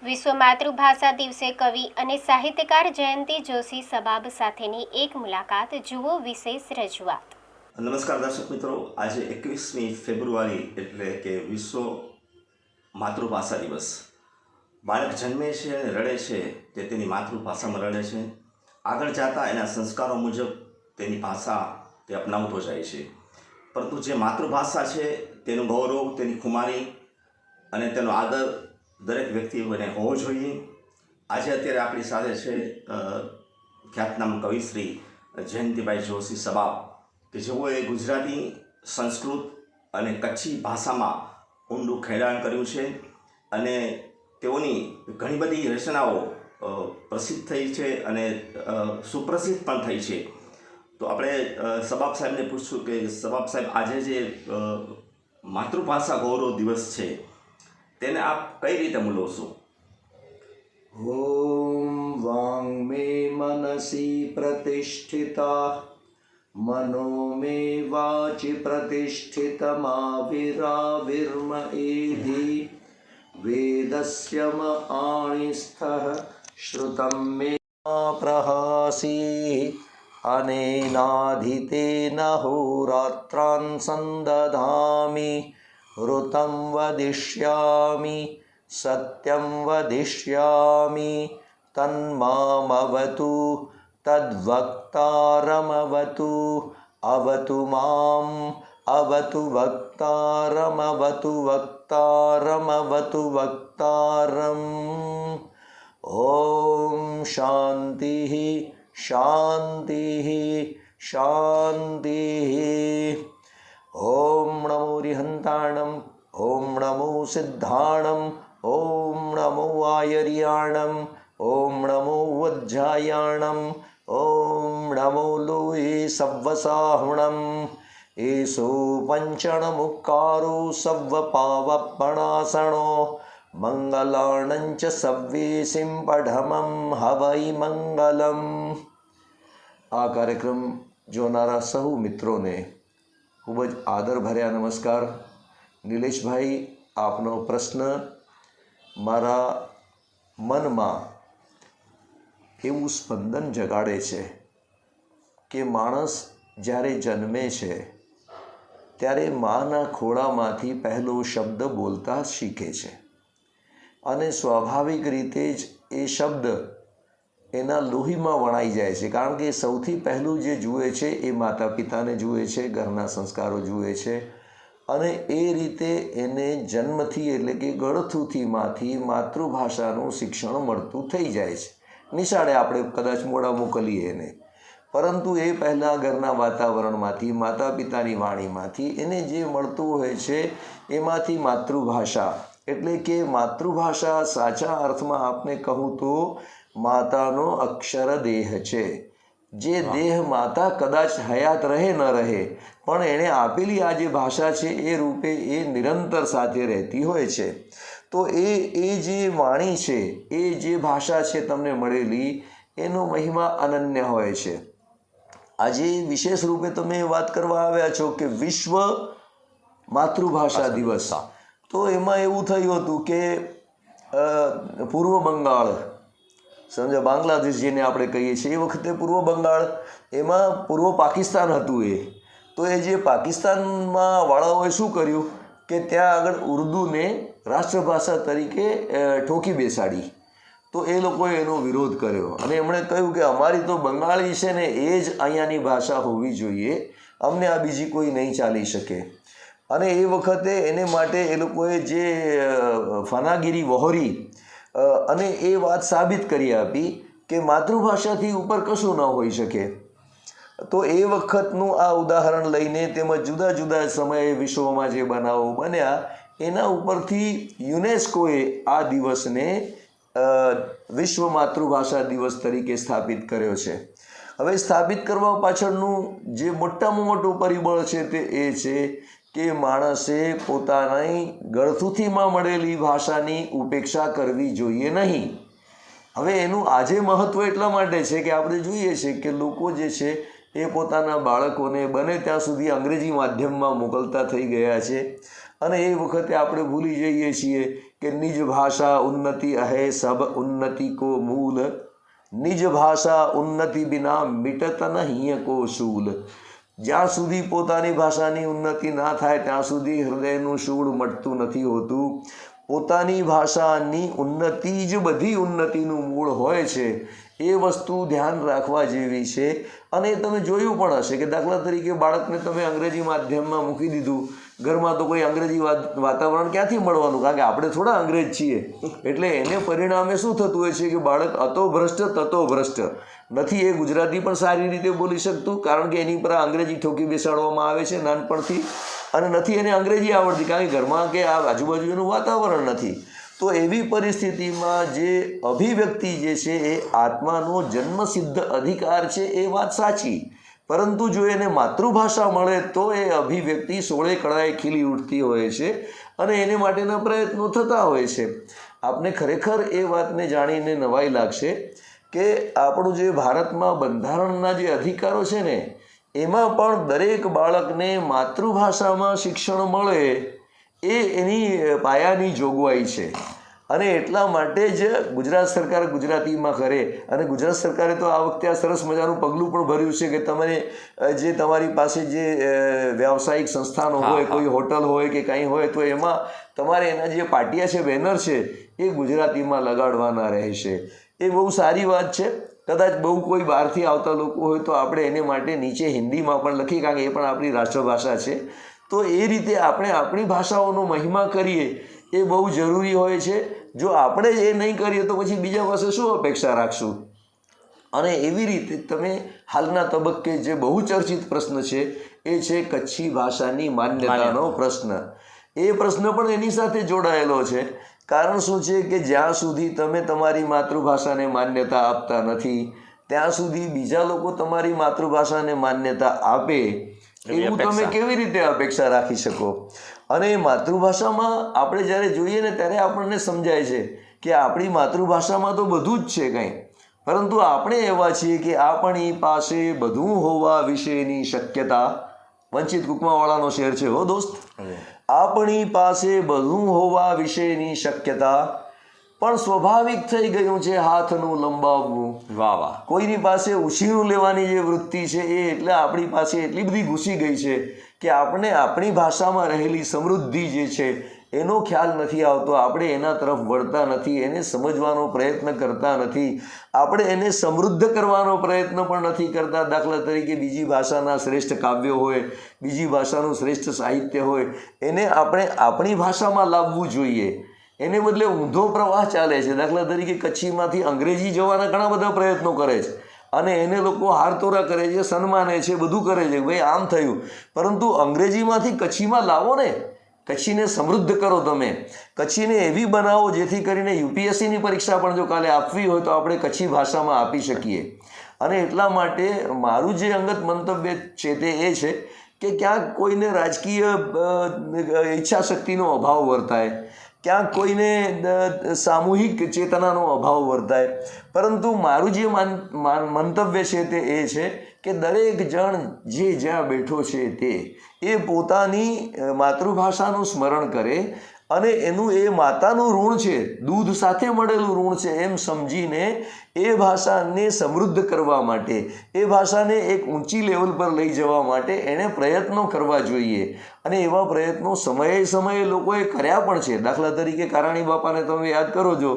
વિશ્વ માતૃભાષા દિવસે કવિ અને સાહિત્યકાર જયંતિ જોશી સબાબ સાથેની એક મુલાકાત જુઓ વિશેષ રજૂઆત। નમસ્કાર દર્શક મિત્રો, આજે 21મી ફેબ્રુઆરી એટલે કે વિશ્વ માતૃભાષા દિવસ। બાળક જન્મે છે અને રડે છે તે તેની માતૃભાષામાં રડે છે। આગળ જતા એના સંસ્કારો મુજબ તેની ભાષા તે અપનાવતો જાય છે, પરંતુ જે માતૃભાષા છે તેનું ગૌરવ, તેની ખુમારી અને તેનો આદર દરેક વ્યક્તિઓને હોવો જોઈએ। આજે અત્યારે આપણી સાથે છે ખ્યાતનામ કવિશ્રી જયંતિભાઈ જોશી સબાબ, કે જેઓએ ગુજરાતી, સંસ્કૃત અને કચ્છી ભાષામાં ઊંડું ખેડાણ કર્યું છે અને તેઓની ઘણી બધી રચનાઓ પ્રસિદ્ધ થઈ છે અને સુપ્રસિદ્ધ પણ થઈ છે। તો આપણે સબાબ સાહેબને પૂછશું કે સબાબ સાહેબ, આજે જે માતૃભાષા ગૌરવ દિવસ છે તેને આપ કઈ રીતે મૂલવશો? ઓમ વાંગ મે મનસી પ્રતિષ્ઠિતા મનો મે વાચિ પ્રતિષ્ઠિતમાવિરાવિર્મ એધિ વેદસ્યમ આણિસ્થઃ શ્રુતમ મે પ્રહાસી અનેનાધિતેન હોરાત્રાન સંદધામિ ઋતમ વદિષ્યામિ સત્યમ વદિષ્યામિ તન્મામવતુ તદ્વક્તારમવતુ અવતુ મામ અવતુ વક્તારમવતુ વક્તારમવતુ વક્તારમ। ઓમ શાંતિ શાંતિ શાંતિ। ઓમ નમો રિહંતાણમ, ઓમ નમો સિદ્ધાણમ, ઓમ નમો આયર્યાણમ, ઓમ નમો વજ્જાયાણમ, ઓમ નમો લોહી સવ્વસાહુણમ। એસો પંચણમુક્કારો સવ્વપાવપણાસણો મંગલાણંચ સવ્યેસિમ પઢમમ હવૈ મંગલમ। આ કાર્યક્રમ જોનારા સહુ મિત્રોને ખૂબ જ આદરભર્યા નમસ્કાર। નિલેશભાઈ, આપનો પ્રશ્ન મારા મનમાં એવું સ્પંદન જગાડે છે કે માણસ જ્યારે જન્મે છે ત્યારે માના ખોળામાંથી પહેલો શબ્દ બોલતા શીખે છે અને સ્વાભાવિક રીતે જ એ શબ્દ એના લોહીમાં વણાઈ જાય છે, કારણ કે સૌથી પહેલું જે જુએ છે એ માતા પિતાને જુએ છે, ઘરના સંસ્કારો જુએ છે અને એ રીતે એને જન્મથી એટલે કે ગળથુથીમાંથી માતૃભાષાનું શિક્ષણ મળતું થઈ જાય છે। નિશાળે આપણે કદાચ મોડા મોકલીએ એને, પરંતુ એ પહેલાં ઘરના વાતાવરણમાંથી, માતા પિતાની વાણીમાંથી એને જે મળતું હોય છે એમાંથી માતૃભાષા એટલે કે માતૃભાષા સાચા અર્થમાં આપને કહું તો માતાનો અક્ષર દેહ છે। જે દેહ માતા કદાચ હયાત રહે ન રહે, પણ એણે આપેલી આ જે ભાષા છે એ રૂપે એ નિરંતર સાથે રહેતી હોય છે। તો એ જે વાણી છે, એ જે ભાષા છે તમને મળેલી, એનો મહિમા અનન્ય હોય છે। આજે વિશેષ રૂપે તમે વાત કરવા આવ્યા છો કે વિશ્વ માતૃભાષા દિવસ, તો એમાં એવું થયું હતું કે પૂર્વ બંગાળ, સમજો બાંગ્લાદેશ જેને આપણે કહીએ છીએ, એ વખતે પૂર્વ બંગાળ, એમાં પૂર્વ પાકિસ્તાન હતું તો એ જે પાકિસ્તાનમાં વાળાઓએ શું કર્યું કે ત્યાં આગળ ઉર્દૂને રાષ્ટ્રભાષા તરીકે ઠોકી બેસાડી। તો એ લોકોએ એનો વિરોધ કર્યો અને એમણે કહ્યું કે અમારી તો બંગાળી છે ને એ જ અહીંયાની ભાષા હોવી જોઈએ, અમને આ બીજી કોઈ નહીં ચાલી શકે। અને એ વખતે એને માટે એ લોકોએ જે ફનાગીરી વહોરી અને એ વાત સાબિત કરી આપી કે માતૃભાષાથી ઉપર કશું ન હોઈ શકે। તો એ વખતનું આ ઉદાહરણ લઈને તેમજ જુદા જુદા સમયે વિશ્વમાં જે બનાવો બન્યા એના ઉપરથી યુનેસ્કોએ આ દિવસને વિશ્વ માતૃભાષા દિવસ તરીકે સ્થાપિત કર્યો છે। હવે સ્થાપિત કરવા પાછળનું જે મોટામાં મોટું પરિબળ છે તે એ છે કે માણસે પોતાની ગળથુથીમાં મળેલી ભાષાની ઉપેક્ષા કરવી જોઈએ નહીં। હવે એનું આજે મહત્ત્વ એટલા માટે છે કે આપણે જોઈએ છીએ કે લોકો જે છે એ પોતાના બાળકોને બને ત્યાં સુધી અંગ્રેજી માધ્યમમાં મોકલતા થઈ ગયા છે અને એ વખતે આપણે ભૂલી જઈએ છીએ કે નિજ ભાષા ઉન્નતિ અહે સબ ઉન્નતિ કો મૂલ, નિજ ભાષા ઉન્નતિ બિના મિટત નહીં કો શૂલ. જ્યાં સુધી પોતાની ભાષાની ઉન્નતિ ના થાય ત્યાં સુધી હૃદયનું શૂળ મટતું નથી હોતું. પોતાની ભાષાની ઉન્નતિ જ બધી ઉન્નતિનું મૂળ હોય છે. એ વસ્તુ ધ્યાન રાખવા જેવી છે. અને તમે જોયું પણ હશે કે દાખલા તરીકે બાળકને તમે અંગ્રેજી માધ્યમમાં મૂકી દીધું, ઘરમાં તો કોઈ અંગ્રેજી વાતાવરણ ક્યાંથી મળવાનું, કારણ કે આપણે થોડા અંગ્રેજ છીએ. એટલે એને પરિણામે શું થતું હોય છે કે બાળક અતો ભ્રષ્ટ તતો ભ્રષ્ટ. નથી એ ગુજરાતી પણ સારી રીતે બોલી શકતું, કારણ કે એની પર અંગ્રેજી ઠોકી બેસાડવામાં આવે છે નાનપણથી, અને નથી એને અંગ્રેજી આવડતી, કારણ કે ઘરમાં કે આ આજુબાજુનું વાતાવરણ નથી. તો એવી પરિસ્થિતિમાં જે અભિવ્યક્તિ જે છે એ આત્માનો જન્મસિદ્ધ અધિકાર છે, એ વાત સાચી. પરંતુ જો એને માતૃભાષા મળે તો એ અભિવ્યક્તિ સોળે કળાએ ખીલી ઉઠતી હોય છે અને એને માટેના પ્રયત્નો થતા હોય છે. આપને ખરેખર એ વાતને જાણીને નવાઈ લાગશે કે આપણું જે ભારતમાં બંધારણના જે અધિકારો છે ને, એમાં પણ દરેક બાળકને માતૃભાષામાં શિક્ષણ મળે એ એની પાયાની જોગવાઈ છે. અને એટલા માટે જ ગુજરાત સરકાર ગુજરાતીમાં કરે, અને ગુજરાત સરકારે તો આ વખતે આ સરસ મજાનું પગલું પણ ભર્યું છે કે તમે જે તમારી પાસે જે વ્યાવસાયિક સંસ્થાનો હોય, કોઈ હોટલ હોય કે કંઈ હોય, તો એમાં તમારે એના જે પાટિયા છે, બેનર છે, એ ગુજરાતીમાં લગાડવાના રહેશે. એ બહુ સારી વાત છે. કદાચ બહુ કોઈ બહારથી આવતા લોકો હોય તો આપણે એને માટે નીચે હિન્દીમાં પણ લખીએ, કારણ કે એ પણ આપણી રાષ્ટ્રભાષા છે. તો એ રીતે આપણે આપણી ભાષાઓનો મહિમા કરીએ એ બહુ જરૂરી હોય છે. જો આપણે એ નહીં કરીએ તો પછી બીજા પાસે શું અપેક્ષા રાખશું. અને એવી રીતે તમે હાલના તબક્કે જે બહુ ચર્ચિત પ્રશ્ન છે એ છે કચ્છી ભાષાની માન્યતાનો પ્રશ્ન. એ પ્રશ્ન પણ એની સાથે જોડાયેલો છે. કારણ શું છે કે જ્યાં સુધી તમે તમારી માતૃભાષાને માન્યતા આપતા નથી ત્યાં સુધી બીજા લોકો તમારી માતૃભાષાને માન્યતા આપે એવું તમે કેવી રીતે અપેક્ષા રાખી શકો. અને માતૃભાષામાં આપણે જ્યારે જોઈએ ને ત્યારે આપણને સમજાય છે કે આપણી માતૃભાષામાં તો બધું જ છે કંઈ, પરંતુ આપણે એવા છીએ કે આપણી પાસે બધું હોવા વિશેની શક્યતા. વંચિત કુકમાવાળાનો શેર છે હો દોસ્ત. આપણી પાસે બધું હોવા વિશેની શક્યતા પણ સ્વાભાવિક થઈ ગયું છે હાથનું લંબાવવું. વાહ વાહ. કોઈની પાસે ઉછીનું લેવાની જે વૃત્તિ છે એ એટલે આપણી પાસે એટલી બધી ઘૂસી ગઈ છે કે આપણે આપણી ભાષામાં રહેલી સમૃદ્ધિ જે છે એનો ખ્યાલ નથી આવતો. આપણે એના તરફ વળતા નથી, એને સમજવાનો પ્રયત્ન કરતા નથી, આપણે એને સમૃદ્ધ કરવાનો પ્રયત્ન પણ નથી કરતા. દાખલા તરીકે બીજી ભાષાના શ્રેષ્ઠ કાવ્યો હોય, બીજી ભાષાનું શ્રેષ્ઠ સાહિત્ય હોય, એને આપણે આપણી ભાષામાં લાવવું જોઈએ. એને બદલે ઊંધો પ્રવાહ ચાલે છે. દાખલા તરીકે કચ્છીમાંથી અંગ્રેજી જવાના ઘણા બધા પ્રયત્નો કરે છે અને એને લોકો હારતોરા કરે છે, સન્માને છે, બધું કરે છે, ભાઈ આમ થયું. પરંતુ અંગ્રેજીમાંથી કચ્છીમાં લાવો ને, કચ્છીને સમૃદ્ધ કરો. તમે કચ્છીને એવી બનાવો જેથી કરીને યુપીએસસીની પરીક્ષા પણ જો કાલે આપવી હોય તો આપણે કચ્છી ભાષામાં આપી શકીએ. અને એટલા માટે મારું જે અંગત મંતવ્ય છે તે એ છે કે ક્યાંક કોઈને રાજકીય ઈચ્છાશક્તિનો અભાવ વર્તાય, ક્યાંક કોઈને સામૂહિક ચેતનાનો અભાવ વર્તાય, પરંતુ મારું જે મંતવ્ય છે તે એ છે કે દરેક જણ જે જ્યાં બેઠો છે તે એ પોતાની માતૃભાષાનું સ્મરણ કરે અને એનું એ માતાનું ઋણ છે, દૂધ સાથે મળેલું ઋણ છે એમ સમજીને એ ભાષાને સમૃદ્ધ કરવા માટે, એ ભાષાને એક ઊંચી લેવલ પર લઈ જવા માટે એણે પ્રયત્નો કરવા જોઈએ. અને એવા પ્રયત્નો સમયે સમયે લોકોએ કર્યા પણ છે. દાખલા તરીકે કારાણી બાપાને તમે યાદ કરો છો,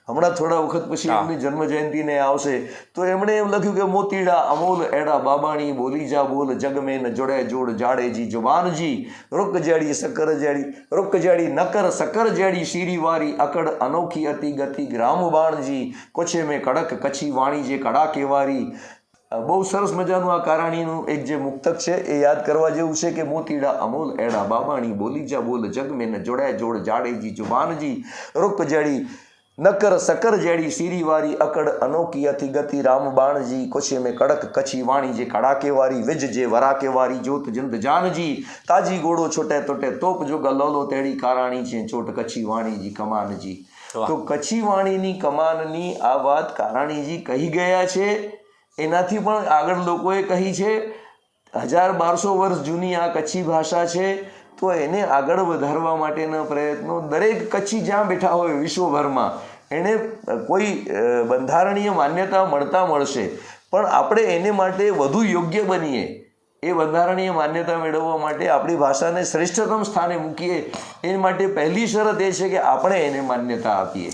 હમણાં થોડા વખત પછી એમની જન્મ જયંતિને આવશે તો એમણે એમ લખ્યું કે મોતીડા અમોલ એડા બાબાણી બોલી જા બોલ જગમેન જોડે જોડ જાડેજી જુબાનજી રૂક જાડી સકર જાડી રૂક જાડી નકર સકર જાડી શીરીવારી અકડ અનોખી અતિ ગતિ ગ્રામ બાણજી કોછે મેં કડક કચ્છી વાણી જે કડાકે વારી. બહુ સરસ મજાનું આ કારાણીનું એક જે મુક્તક છે એ યાદ કરવા જેવું છે કે મોતીડા અમોલ એડા બાબાણી બોલી જા બોલ જગમેન જોડે જોડ જાડેજી જુબાનજી રૂક જાડી નકર સકર જેડી સીરીવારી અકડ અનોખી અતિ ગતિ રામ બાણજી કોશે મેં કડક કચ્છી વાણી જે કડાકે વારી વિજ જે વરાકે વારી જોત જિંદ જાનજી તાજી ગોળો છોટે તોટે તોપ જોગા લોલો તેડી કારાણી છે ચોટ કચ્છી વાણીજી કમાનજી. તો કચ્છી વાણીની કમાનની આ વાત કારાણીજી કહી ગયા છે. એનાથી પણ આગળ લોકોએ કહી છે. 1200 વર્ષ જૂની આ કચ્છી ભાષા છે. તો એને આગળ વધારવા માટેના પ્રયત્નો દરેક કચ્છી જ્યાં બેઠા હોય વિશ્વભરમાં એને કોઈ બંધારણીય માન્યતા મળશે, પણ આપણે એને માટે વધુ યોગ્ય બનીએ, એ બંધારણીય માન્યતા મેળવવા માટે આપણી ભાષાને શ્રેષ્ઠતમ સ્થાને મૂકીએ. એ માટે પહેલી શરત એ છે કે આપણે એને માન્યતા આપીએ,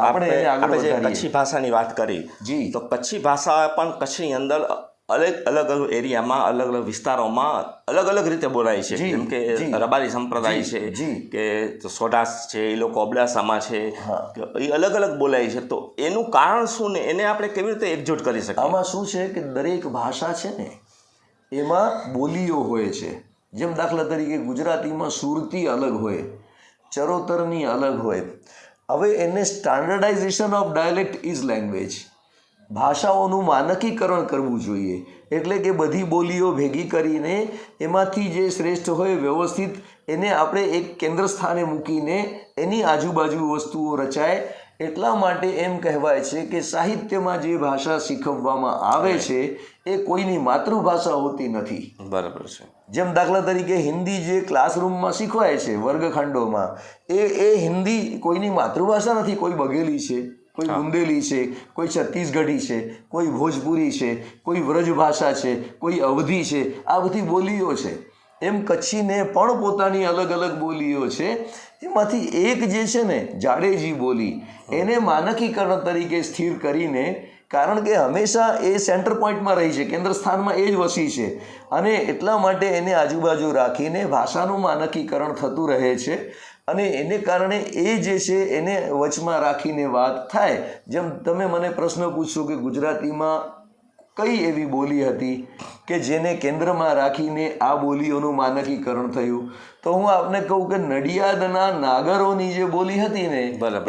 આપણે એને આગળ વધારીએ. કચ્છી ભાષાની વાત કરી જી, તો કચ્છી ભાષા પણ કચ્છની અંદર અલગ અલગ એરિયામાં, અલગ અલગ વિસ્તારોમાં અલગ અલગ રીતે બોલાય છે. જેમ કે રબારી સંપ્રદાય છે, કે સોઢાસ છે, એ લોકો અબડાસામાં છે, એ અલગ અલગ બોલાય છે. તો એનું કારણ શું ને એને આપણે કેવી રીતે એકજૂટ કરી શકીએ? આમાં શું છે કે દરેક ભાષા છે ને એમાં બોલીઓ હોય છે. જેમ દાખલા તરીકે ગુજરાતીમાં સુરતી અલગ હોય, ચરોતરની અલગ હોય. હવે એને standardization of dialect is language, ભાષાઓનું માનકીકરણ કરવું જોઈએ. એટલે કે બધી બોલીઓ ભેગી કરીને એમાંથી જે શ્રેષ્ઠ હોય વ્યવસ્થિત એને આપણે એક કેન્દ્ર સ્થાને મૂકીને એની આજુબાજુ વસ્તુઓ રચાય. એટલા માટે એમ કહેવાય છે કે સાહિત્યમાં જે ભાષા શીખવવામાં આવે છે એ કોઈની માતૃભાષા હોતી નથી. બરાબર છે. જેમ દાખલા તરીકે હિન્દી જે ક્લાસરૂમમાં શીખવાય છે વર્ગખંડોમાં, એ હિન્દી કોઈની માતૃભાષા નથી. કોઈ બઘેલી છે, કોઈ બુંદેલી છે, કોઈ છત્તીસગઢી છે, કોઈ ભોજપુરી છે, કોઈ વ્રજ ભાષા છે, કોઈ અવધી છે. આ બધી બોલીઓ છે. એમ કચ્છીને પણ પોતાની અલગ અલગ બોલીઓ છે. એમાંથી એક જે છે ને જાડેજી બોલી, એને માનકીકરણ તરીકે સ્થિર કરીને, કારણ કે હંમેશા એ સેન્ટર પોઈન્ટમાં રહી છે, કેન્દ્ર સ્થાનમાં એ જ વસી છે, અને એટલા માટે એને આજુબાજુ રાખીને ભાષાનું માનકીકરણ થતું રહે છે. અને એને કારણે એ જે છે એને વચમાં રાખીને વાત થાય. જેમ તમે મને પ્રશ્ન પૂછશો કે ગુજરાતીમાં કઈ એવી બોલી હતી કે જેને કેન્દ્રમાં રાખીને આ બોલીઓનું માનકીકરણ થયું, તો હું આપને કહું કે નડિયાદના નાગરોની જે બોલી હતી ને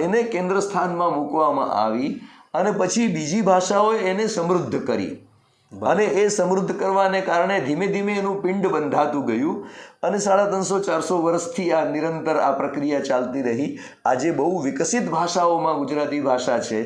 એને કેન્દ્ર સ્થાનમાં મૂકવામાં આવી, અને પછી બીજી ભાષાઓએ એને સમૃદ્ધ કરી. અને એ સમૃદ્ધ કરવાને કારણે ધીમે ધીમે એનું પિંડ બંધાતું ગયું. અને 350-400 વર્ષથી આ નિરંતર આ પ્રક્રિયા ચાલતી રહી. આજે બહુ વિકસિત ભાષાઓમાં ગુજરાતી ભાષા છે,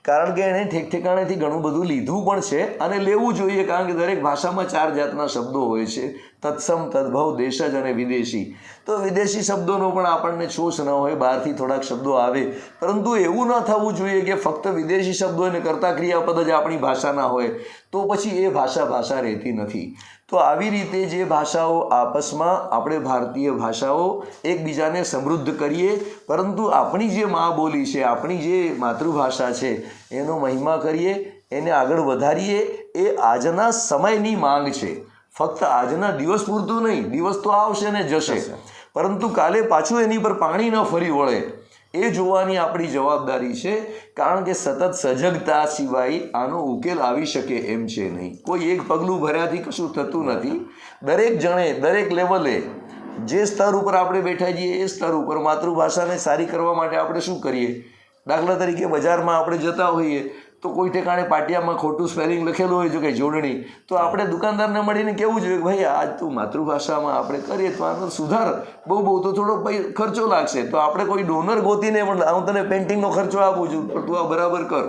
કારણ કે એણે ઠેક ઠેકાણેથી ઘણું બધું લીધું પણ છે અને લેવું જોઈએ. કારણ કે દરેક ભાષામાં 4 જાતના શબ્દો હોય છે, તત્સમ, તદ્ભવ, દેશજ અને વિદેશી. તો વિદેશી શબ્દોનો પણ આપણને છોશ ન હોય, બહારથી થોડાક શબ્દો આવે, પરંતુ એવું ન થવું જોઈએ કે ફક્ત વિદેશી શબ્દો અને કર્તા ક્રિયાપદ જ આપણી ભાષાના હોય, તો પછી એ ભાષા રહેતી નથી. તો આવી રીતે જે ભાષાઓ આપસમાં, આપણે ભારતીય ભાષાઓ એકબીજાને સમૃદ્ધ કરીએ, પરંતુ આપણી જે મા બોલી છે, આપણી જે માતૃભાષા છે એનો મહિમા કરીએ, એને આગળ વધારીએ. એ આજના સમયની માંગ છે. ફક્ત આજના દિવસ પૂરતું નહીં, દિવસ તો આવશે ને જશે, પરંતુ કાલે પાછું એની પર પાણી ન ફરી વળે એ જોવાની આપણી જવાબદારી છે. કારણ કે સતત સજગતા સિવાય આનો ઉકેલ આવી શકે એમ છે નહીં. કોઈ એક પગલું ભર્યાથી કશું થતું નથી. દરેક જણે, દરેક લેવલે, જે સ્તર ઉપર આપણે બેઠા છીએ એ સ્તર ઉપર માતૃભાષાને સારી કરવા માટે આપણે શું કરીએ? દાખલા તરીકે બજારમાં આપણે જતા હોઈએ તો કોઈ ઠેકાણે પાટિયામાં ખોટું સ્પેલિંગ લખેલું હોય, જો કે જોડણી, તો આપણે દુકાનદારને મળીને કેવું જોઈએ કે ભાઈ આજ તું માતૃભાષામાં આપણે કરીએ તો આનો સુધાર, બહુ તો થોડો ખર્ચો લાગશે, તો આપણે કોઈ ડોનર ગોતીને પણ હું તને પેઇન્ટિંગનો ખર્ચો આપું છું પણ તું આ બરાબર કર.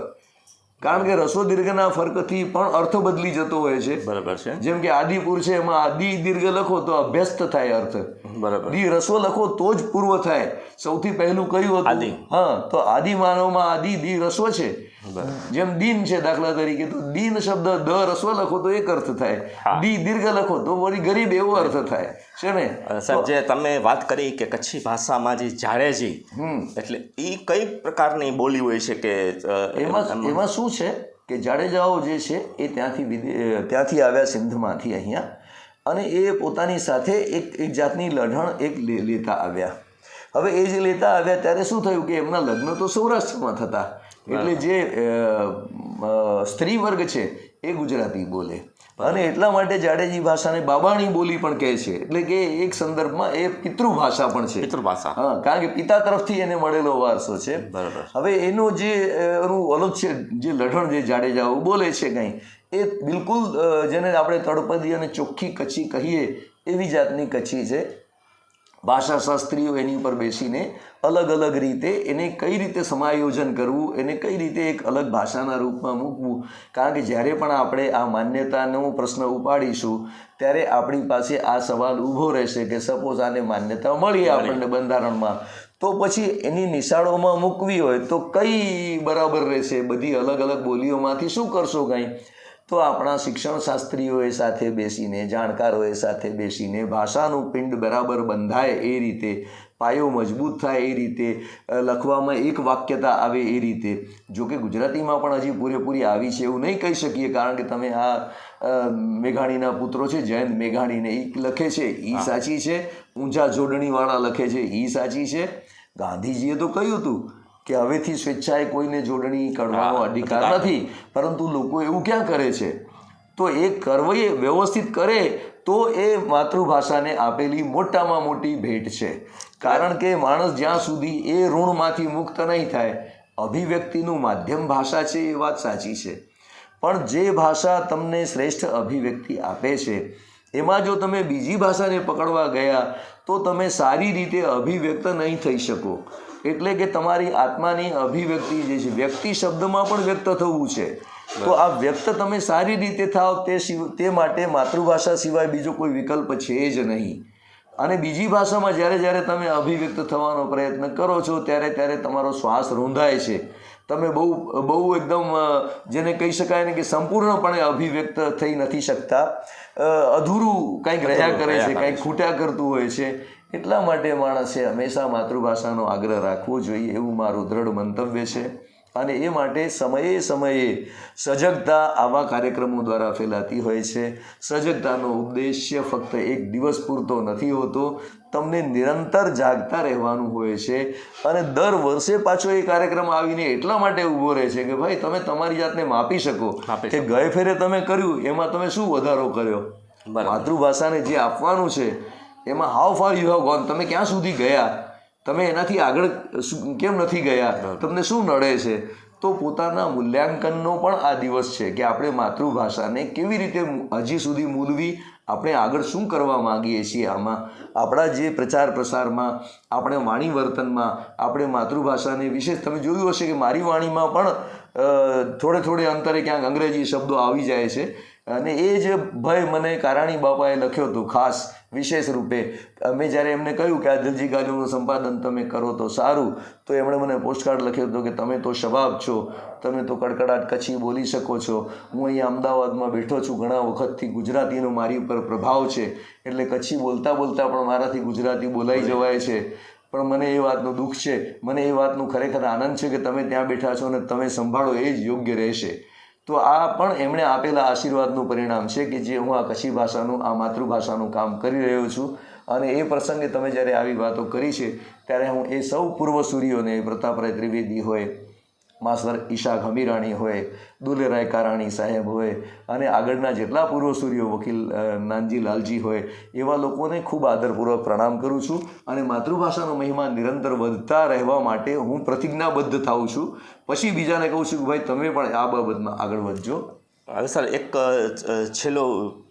કારણ કે રસ્વ દીર્ઘના ફર્કથી પણ અર્થ બદલી જતો હોય છે. બરાબર છે. જેમ કે આદિપુર છે, એમાં આદિ દીર્ઘ લખો તો અભ્યસ્ત થાય અર્થ, બરાબર, દી રસ્વ લખો તો જ પૂર્વ થાય. સૌથી પહેલું કયું હતું? હા, તો આદિ માનવમાં આદિ દી રસ્વ છે. જેમ દીન છે દાખલા તરીકે, તો દીન શબ્દ દ રસ્વ લખો તો એક અર્થ થાય, દી દીર્ઘ લખો તો વળી ગરીબ એવો અર્થ થાય છે ને. સાહેબ, જે તમે વાત કરી કે કચ્છી ભાષામાં જે જાડેજી, એટલે એ કઈ પ્રકારની બોલી હોય છે કે એમાં શું છે કે જાડેજાઓ જે છે એ ત્યાંથી આવ્યા સિંધમાંથી અહીંયા, અને એ પોતાની સાથે એક જાતની લઢણ લેતા આવ્યા. હવે એ જે લેતા આવ્યા ત્યારે શું થયું કે એમના લગ્ન તો સૌરાષ્ટ્રમાં થતા, એટલે જે સ્ત્રી વર્ગ છે એ ગુજરાતી બોલે, અને એટલા માટે જાડેજી ભાષાને બાબાણી બોલી પણ કહે છે. એટલે કે એક સંદર્ભમાં એ પિતૃભાષા પણ છે. પિતૃભાષા, હા, કારણ કે પિતા તરફથી એને મળેલો વારસો છે. બરાબર. હવે એનો જે અલગ છે, જે લઢણ જે જાડેજાઓ બોલે છે કંઈ, એ બિલકુલ જેને આપણે તળપદી અને ચોખ્ખી કચ્છી કહીએ એવી જાતની કચ્છી છે. ભાષાશાસ્ત્રીઓ એની ઉપર બેસીને અલગ અલગ રીતે એને કઈ રીતે સમાયોજન કરવું, એને કઈ રીતે એક અલગ ભાષાના રૂપમાં મૂકવું. કારણ કે જ્યારે પણ આપણે આ માન્યતાનો પ્રશ્ન ઉપાડીશું ત્યારે આપણી પાસે આ સવાલ ઊભો રહેશે કે સપોઝ આને માન્યતા મળી આપણને બંધારણમાં, તો પછી એની નિશાળોમાં મૂકવી હોય તો કઈ બરાબર રહેશે? બધી અલગ અલગ બોલીઓમાંથી શું કરશો કાંઈ? તો આપણા શિક્ષણ શાસ્ત્રીઓએ સાથે બેસીને, જાણકારોએ સાથે બેસીને ભાષાનું પિંડ બરાબર બંધાય એ રીતે, પાયો મજબૂત થાય એ રીતે, લખવામાં એક વાક્યતા આવે એ રીતે. જો કે ગુજરાતીમાં પણ હજી પૂરેપૂરી આવી છે એવું નહીં કહી શકીએ, કારણ કે તમે આ મેઘાણીના પુત્રો છે જયંત મેઘાણીને એ લખે છે એ સાચી છે, ઊંઝા જોડણીવાળા લખે છે એ સાચી છે. ગાંધીજીએ તો કહ્યું હતું કે હવેથી સ્વેચ્છાએ કોઈને જોડણી કાઢવાનો અધિકાર નથી, પરંતુ લોકો એવું ક્યાં કરે છે? તો એ કરવી વ્યવસ્થિત કરે તો એ માતૃભાષાને આપેલી મોટામાં મોટી ભેટ છે. કારણ કે માણસ જ્યાં સુધી એ ઋણમાંથી મુક્ત નહીં થાય, અભિવ્યક્તિનું માધ્યમ ભાષા છે એ વાત સાચી છે, પણ જે ભાષા તમને શ્રેષ્ઠ અભિવ્યક્તિ આપે છે એમાં જો તમે બીજી ભાષાને પકડવા ગયા તો તમે સારી રીતે અભિવ્યક્ત નહીં થઈ શકો. એટલે કે તમારી આત્માની અભિવ્યક્તિ જે છે, વ્યક્તિ શબ્દમાં પણ વ્યક્ત થવું છે, તો આ વ્યક્ત તમે સારી રીતે થાવ તે માટે માતૃભાષા સિવાય બીજો કોઈ વિકલ્પ છે જ નહીં. અને બીજી ભાષામાં જ્યારે તમે અભિવ્યક્ત થવાનો પ્રયત્ન કરો છો ત્યારે તમારો શ્વાસ રૂંધાય છે, તમે બહુ એકદમ જેને કહી શકાય ને કે સંપૂર્ણપણે અભિવ્યક્ત થઈ નથી શકતા, અધૂરું કંઈક રહ્યા કરે છે, કંઈક ખૂટ્યા કરતું હોય છે. એટલા માટે માણસે હંમેશા માતૃભાષાનો આગ્રહ રાખવો જોઈએ એવું મારું દ્રઢ મંતવ્ય છે. અને એ માટે સમયે સમયે સજગતા આવા કાર્યક્રમો દ્વારા ફેલાતી હોય છે. સજગતાનો ઉદ્દેશ્ય ફક્ત એક દિવસ પૂરતો નથી હોતો, તમને નિરંતર જાગતા રહેવાનું હોય છે. અને દર વર્ષે પાછો એ કાર્યક્રમ આવીને એટલા માટે ઊભો રહે છે કે ભાઈ તમે તમારી જાતને માપી શકો કે ગયે ફેરે તમે કર્યું એમાં તમે શું વધારો કર્યો. માતૃભાષાને જે આપવાનું છે એમાં how far you have gone, તમે ક્યાં સુધી ગયા, તમે એનાથી આગળ કેમ નથી ગયા, તમને શું નડે છે. તો પોતાના મૂલ્યાંકનનો પણ આ દિવસ છે કે આપણે માતૃભાષાને કેવી રીતે હજી સુધી મૂલવી, આપણે આગળ શું કરવા માગીએ છીએ. આમાં આપણા જે પ્રચાર પ્રસારમાં, આપણે વાણી વર્તનમાં આપણે માતૃભાષાને વિશેષ તમે જોયું હશે કે મારી વાણીમાં પણ થોડે અંતરે ક્યાંક અંગ્રેજી શબ્દો આવી જાય છે. અને એ જ ભય મને કારાણી બાપાએ લખ્યો હતો ખાસ વિશેષ રૂપે. મેં જ્યારે એમને કહ્યું કે આ દિલજી ગાલીઓનું સંપાદન તમે કરો તો સારું, તો એમણે મને પોસ્ટકાર્ડ લખ્યો હતો કે તમે તો શબાબ છો, તમે તો કડકડાટ કચ્છી બોલી શકો છો. હું અહીંયા અમદાવાદમાં બેઠો છું, ઘણા વખતથી ગુજરાતીનો મારી ઉપર પ્રભાવ છે, એટલે કચ્છી બોલતા પણ મારાથી ગુજરાતી બોલાઈ જવાય છે. પણ મને એ વાતનું દુઃખ છે, મને એ વાતનું ખરેખર આનંદ છે કે તમે ત્યાં બેઠા છો અને તમે સંભાળો એ જ યોગ્ય રહેશે. તો આ પણ એમણે આપેલા આશીર્વાદનું પરિણામ છે કે જે હું આ કચ્છી ભાષાનું, આ માતૃભાષાનું કામ કરી રહ્યો છું. અને એ પ્રસંગે તમે જ્યારે આવી વાતો કરી છે ત્યારે હું એ સૌ પૂર્વસૂરીઓને, પ્રતાપરાય ત્રિવેદી હોય, માસ્ટર ઈશા ઘમીરાણી હોય, દુલેરાય કારાણી સાહેબ હોય, અને આગળના જેટલા પૂર્વસૂરીઓ વકીલ નાનજી લાલજી હોય, એવા લોકોને ખૂબ આદરપૂર્વક પ્રણામ કરું છું. અને માતૃભાષાનો મહિમા નિરંતર વધતા રહેવા માટે હું પ્રતિજ્ઞાબદ્ધ થાઉં છું. પછી બીજાને કહું છું કે ભાઈ તમે પણ આ બાબતમાં આગળ વધજો. હવે સર એક છેલ્લો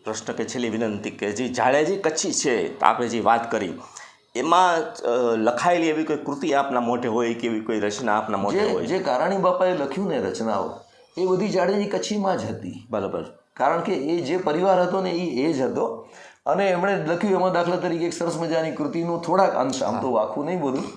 પ્રશ્ન કે છેલ્લી વિનંતી કે જે જાડેજી કચ્છી છે આપણે જે વાત કરી, એમાં લખાયેલી એવી કોઈ કૃતિ આપના મોઢે હોય કે એવી કોઈ રચના આપના મોઢે હોય? જે કારાણી બાપાએ લખ્યું ને રચનાઓ, એ બધી જાડેજી કચ્છીમાં જ હતી. બરાબર. કારણ કે એ જે પરિવાર હતો ને એ જ હતો. અને એમણે લખ્યું એમાં દાખલા તરીકે એક સરસ મજાની કૃતિનું થોડાક અંશ, આમ તો આખું નહીં બોલું.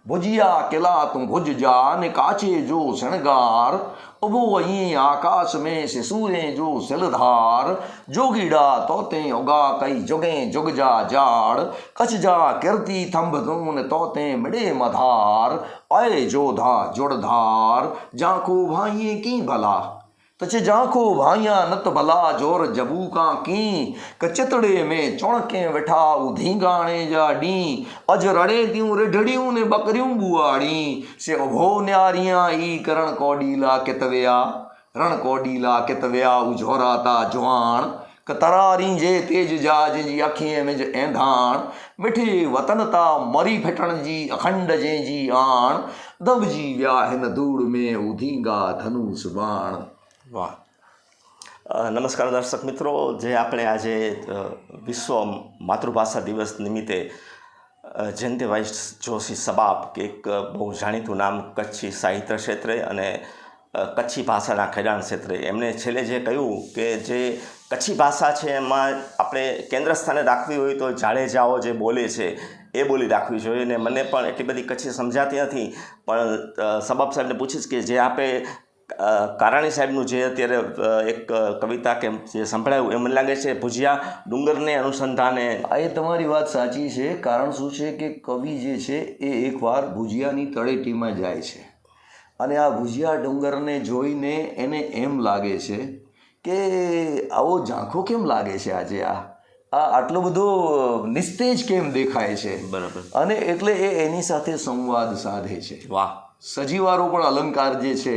ભુજિયા કેલા તું ભુજ જા ને કાચે જો શણગાર, ઉભો અહીં આકાશ में से सूर्य जो सिलधार, जोगीड़ा तोते उगा कई जुगे जुग जा जाड़, कछ जा कीर्ति थंभ दून तोते मिडे मधार, आए जोधा जुड़धार जाको भाइये की भला, तचे जाको भाइया नत भला जोर जबू का की, कचितड़े में चौणके वेठा उधींगाणे जा डी, अज रड़े त्यूं रिढड़ियूं ने बकरियूं बुआड़ी, से उभो न्यारियां ई करण कोडीला कितव्या, रण कोडीला कितव्या उझोराता जुआण, कतरारी जे तेज जा जी अखिए में ज ऐंधाण, मिठे वतनता मरी फिटण जी अखंड जे जी आण, दबजी व्या हिन धूड़ में उधींगा धनुष बाण. વાહ, નમસ્કાર દર્શક મિત્રો, જે આપણે આજે વિશ્વ માતૃભાષા દિવસ નિમિત્તે જયંતિભાઈ જોશી સબાબ કે એક બહુ જાણીતું નામ કચ્છી સાહિત્ય ક્ષેત્રે અને કચ્છી ભાષાના ખેડાણ ક્ષેત્રે, એમણે છેલ્લે જે કહ્યું કે જે કચ્છી ભાષા છે એમાં આપણે કેન્દ્ર સ્થાને રાખવી હોય તો જાડેજાઓ જે બોલે છે એ બોલી રાખવી જોઈએ. અને મને પણ એટલી બધી કચ્છી સમજાતી નથી, પણ સબાબ સાહેબને પૂછીશ કે જે આપણે કારાણી સાહેબનું જે અત્યારે એક કવિતા કે જે સંભળાયું એ મને લાગે છે ભુજિયા ડુંગરને અનુસંધાને. એ તમારી વાત સાચી છે. કારણ શું છે કે કવિ જે છે એ એકવાર ભુજિયાની તળેટીમાં જાય છે અને આ ભુજિયા ડુંગરને જોઈને એને એમ લાગે છે કે આવો ઝાંખો કેમ લાગે છે આજે, આ આટલો બધો નિસ્તેજ કેમ દેખાય છે. બરાબર. અને એટલે એની સાથે સંવાદ સાધે છે. વાહ. સજીવારો પણ અલંકાર જે છે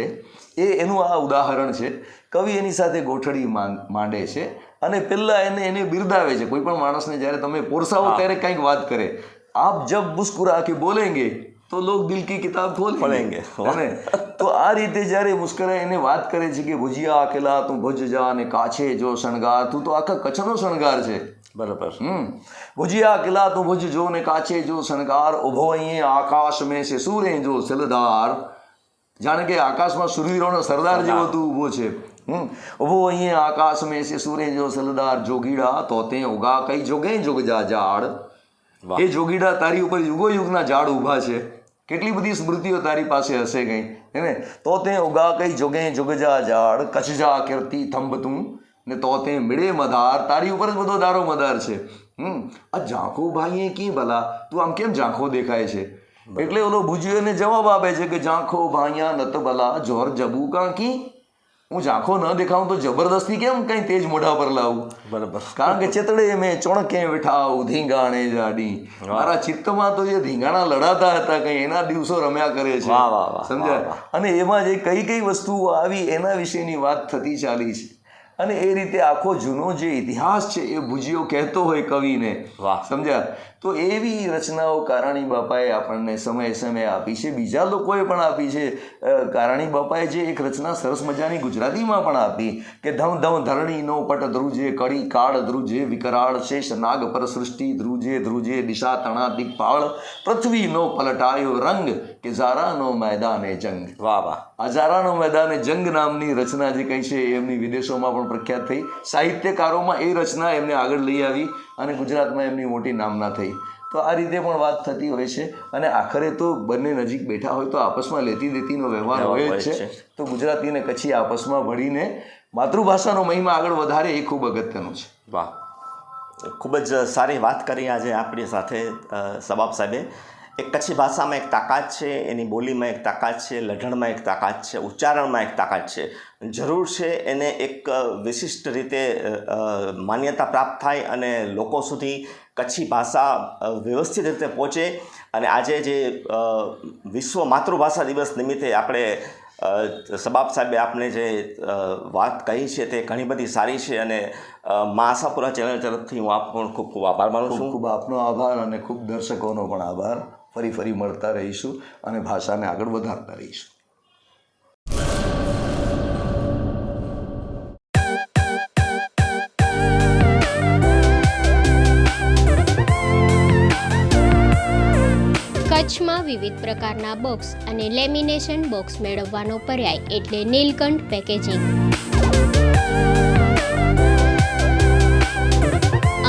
એનું આ ઉદાહરણ છે. કવિ એની સાથે ગોઠડી માંડે છે અને પહેલાં એને બિરદાવે છે. કોઈ પણ માણસને જ્યારે તમે પોરસાવો ત્યારે કંઈક વાત કરે, આપ જબ મુસ્કુરા કે બોલેંગે તો લોગ દિલ કી કિતાબ ખોલેંગે. તો આ રીતે જ્યારે મુસ્કરાય એને વાત કરે છે કે ભુજિયા અકેલા તું ભુજ જા ને કાછે જો શણગાર, તું તો આખા કચ્છનો શણગાર છે. બરાબર. ભુજિયા અકેલા તું ભુજ જો ને કાછે જો શણગાર, ઉભો અહીંયા આકાશ મેં સે સૂરે જો સલદાર. જાણે કે આકાશમાં સુરવીરોનો સરદાર જેવો તું ઊભો છે. ઉભો અહીંયા આકાશ મેં સે સૂરે જો સલદાર, જોગીડા તોતે ઉગા કઈ જોગે જોગ જા ઝાડ. એ જોગીડા તારી ઉપર યુગો યુગના ઝાડ ઊભા છે. કેટલી બધી સ્મૃતિઓ તારી પાસે હશે કંઈ, હે ને. તોતે ઉગા કઈ જોગે જોગ જા ઝાડ, કચ્છ જા કીર્તિ થંભ તું ને તોતે મિળે મદાર. તારી ઉપર જ બધો દારો મદાર છે. આ ઝાંખો ભાઈએ કી ભલા, તું આમ કેમ ઝાંખો દેખાય છે? એટલે ઓલો ભુજિયોને જવાબ આપે છે કે ઝાંખો ભાઈયા નત ભલા જોર જબુ કાંકી. હું ઝાંખો ન દેખાઉં તો જબરદસ્તી કેમ કંઈ તેજ મોઢા પર લાવું? બરાબર. કારણ કે ચેતડે મેં ચોણકે વિઠાવ ધીંગાણે જાડી. મારા ચિત્તમાં તો જે ધીંગાણા લડાતા હતા કંઈ એના દિવસો રમ્યા કરે છે. સમજાય? અને એમાં જે કઈ કઈ વસ્તુઓ આવી એના વિશેની વાત થતી ચાલી છે. અને એ રીતે આખો જૂનો જે ઇતિહાસ છે એ ભુજિયો કહેતો હોય કવિને. સમજ્યા? તો એવી રચનાઓ કારાણી બાપાએ આપણને સમયે સમયે આપી છે. બીજા લોકોએ પણ આપી છે. કારાણી બાપાએ જે એક રચના સરસ મજાની ગુજરાતીમાં પણ આપી કે ધમ ધમ ધરણીનો પટ ધ્રુજે, કડી કાળ ધ્રુજે, વિકરાળ શેષ નાગ પર સૃષ્ટિ ધ્રુજે ધ્રુજે, દિશા તણા દિગ્પાળ, પૃથ્વીનો પલટાયો રંગ કે ઝારાનો મેદાને જંગ. વાહ વાહ. આ ઝારાનો મેદાને જંગ નામની રચના જે કહી છે એમની વિદેશોમાં પણ પ્રખ્યાત થઈ. સાહિત્યકારોમાં એ રચના એમને આગળ લઈ આવી અને ગુજરાતમાં એમની મોટી નામના થઈ. તો આ રીતે પણ વાત થતી હોય છે. અને આખરે તો બંને નજીક બેઠા હોય તો આપસમાં લેતી દેતીનો વ્યવહાર હોય જ છે. તો ગુજરાતી અને કચ્છી આપસમાં ભળીને માતૃભાષાનો મહિમા આગળ વધારે એ ખૂબ અગત્યનું છે. વાહ, ખૂબ જ સારી વાત કરી આજે આપણી સાથે સબાબ સાહેબે. એક કચ્છી ભાષામાં એક તાકાત છે, એની બોલીમાં એક તાકાત છે, લઢણમાં એક તાકાત છે, ઉચ્ચારણમાં એક તાકાત છે. જરૂર છે એને એક વિશિષ્ટ રીતે માન્યતા પ્રાપ્ત થાય અને લોકો સુધી કચ્છી ભાષા વ્યવસ્થિત રીતે પહોંચે. અને આજે જે વિશ્વ માતૃભાષા દિવસ નિમિત્તે આપણે સબાબ સાહેબે આપણે જે વાત કહી છે તે ઘણી બધી સારી છે. અને મા આશાપુરા ચેનલ તરફથી હું આપ પણ ખૂબ ખૂબ આભાર માનું છું. ખૂબ આપનો આભાર અને ખૂબ દર્શકોનો પણ આભાર. ફરી મળતા રહીશું અને ભાષાને આગળ વધારતા રહીશું. કચ્છમાં વિવિધ પ્રકારના બોક્સ અને લેમિનેશન બોક્સ મેળવવાનો પર્યાય એટલે નીલકંઠ પેકેજિંગ.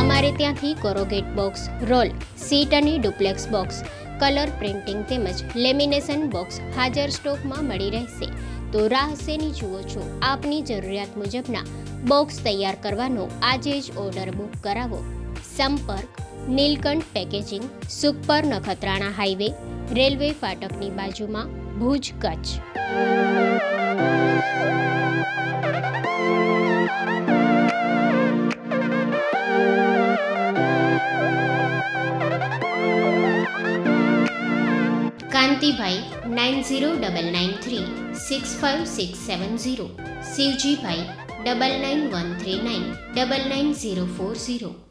અમારે ત્યાંથી કોરોગેટ બોક્સ, રોલ, સીટ અને ડુપ્લેક્સ બોક્સ, કલર પ્રિન્ટિંગ તેમજ લેમિનેશન બોક્સ હાજર સ્ટોકમાં મળી રહેશે. તો રાહ શેની જુઓ છો? આપની જરૂરિયાત મુજબના બોક્સ તૈયાર કરવાનો આજે જ ઓર્ડર બુક કરાવો. સંપર્ક Nilkanth packaging, Sukhpar Nakhatrana highway, railway ફાટકની બાજુમાં, ભુજ, કચ્છ. કાંતિભાઈ 9099365670, શિવજીભાઈ 9913999040.